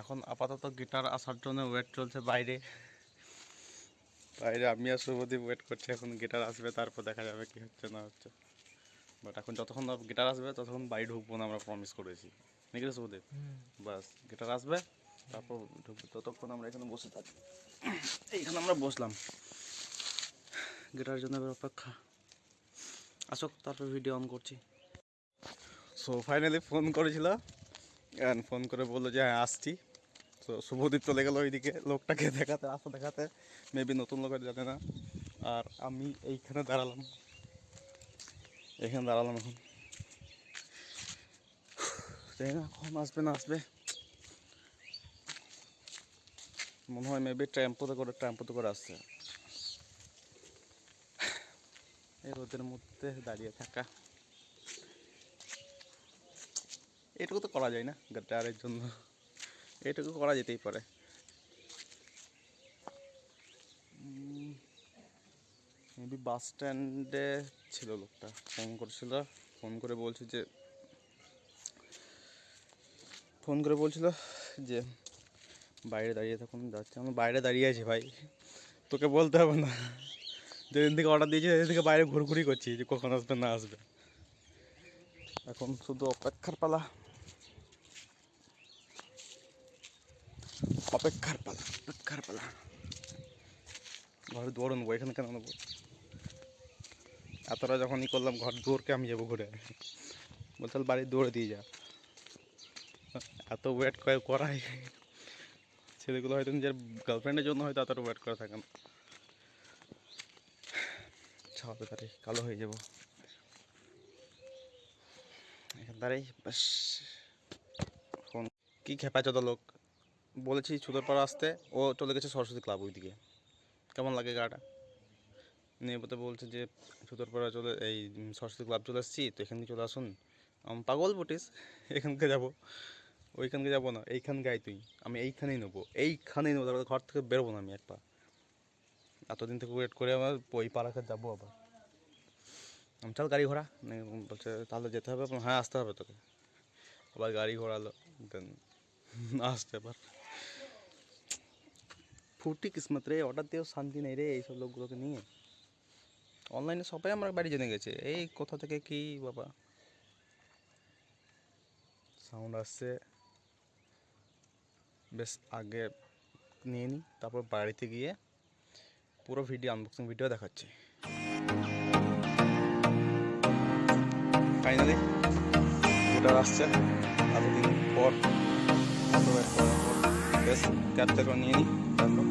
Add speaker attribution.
Speaker 1: এখন আপাতত গিটার আসার জন্য ওয়েট চলছে বাইরে। আমি আর শুভদীপ ওয়েট করছি, এখন গিটার আসবে তারপর দেখা যাবে কি হচ্ছে না হচ্ছে। বাট এখন যতক্ষণ গিটার আসবে ততক্ষণ বাড়ি ঢুকবো না, আমরা প্রমিস করেছি নাকি রে শুভদীপ? বাস গিটার আসবে তারপর ঢুকবো, ততক্ষণ আমরা এখানে বসে থাকি। এইখানে আমরা বসলাম, গিটারের জন্য অপেক্ষা, আসুক তারপর ভিডিও অন করছি। সো ফাইনালি ফোন করেছিল, ফোন করে বললো যে হ্যাঁ আসছি। তো শুভদীপ চলে গেলো ওইদিকে লোকটাকে দেখাতে, রাস্তা দেখাতে, মেবি নতুন লোকের জানে না। আর আমি এইখানে দাঁড়ালাম, এখন তাই না, কখন আসবে না আসবে মনে হয় মেবি ট্রাম্পোতে করে আসছে। এই রোদের মধ্যে দাঁড়িয়ে থাকা, এটুকু তো করা যায় না গিটারের জন্য, এটুকু করা যেতেই পারে। মেবি বাস স্ট্যান্ডে ছিল লোকটা, ফোন করেছিল, ফোন করে বলছিল যে বাইরে দাঁড়িয়ে থাকুন, যাচ্ছে। আমি বাইরে দাঁড়িয়ে আছি ভাই, তোকে বলতে হবে না, যেদিন থেকে অর্ডার দিয়েছি সেদিন থেকে বাইরে ঘুরঘুরি করছি যে কখন আসবে না আসবে। এখন শুধু অপেক্ষার পালা, ঘরে দৌড় নেবো, এখানে কেন নেবো? এতটা যখন করলাম ঘর দৌড়কে আমি যাবো ঘুরে, বলতে বাড়ির দৌড়ে দিয়ে যা। এত ওয়েট করাই ছেলেগুলো হয়তো নিজের গার্লফ্রেন্ডের জন্য হয়তো এতটা ওয়েট করে থাকে না। ছাপে তাড়াতাড়ি কালো হয়ে যাবো এখান দাঁড়াই ব্যাস। ফোন কী খেপাচোদা লোক, বলেছি ছুতোরপাড়া আসতে, ও চলে গেছে সরস্বতী ক্লাব ওইদিকে। কেমন লাগে গাটা নিয়ে বলছে যে ছুতোরপাড়া এই সরস্বতী ক্লাব চলে এসেছি, তো এখান থেকে চলে আসুন। পাগল বটিস, এখানকে যাবো, ওইখানকে যাবো না, এইখান গাই তুই, আমি এইখানেই নেবো, তারপরে ঘর থেকে বেরোবো না আমি এক পা। এতদিন থেকে ওয়েট করে আমার ওই পাড়াকে যাবো আবার। আমি চল গাড়ি ঘোড়া, বলছে তাহলে যেতে হবে, হ্যাঁ আসতে হবে তোকে। আবার গাড়ি ঘোরালো, দেন আসতে আবার। ফুটি কিসমত রে, অর্ডার দিয়েও শান্তি নেই রে এইসব লোকগুলোকে নিয়ে। অনলাইনে সবাই আমার বাড়ি জেনে গেছে, এই কোথা থেকে কি বাবা সাউন্ড আসছে। বেশ আগে নিয়ে নিই, তারপর বাড়িতে গিয়ে পুরো আনবক্সিং ভিডিও দেখাচ্ছি। ফাইনালি গিটার আসছে এতদিন পর, বেশ ক্যাপচার করে নিয়ে নিই। তারপর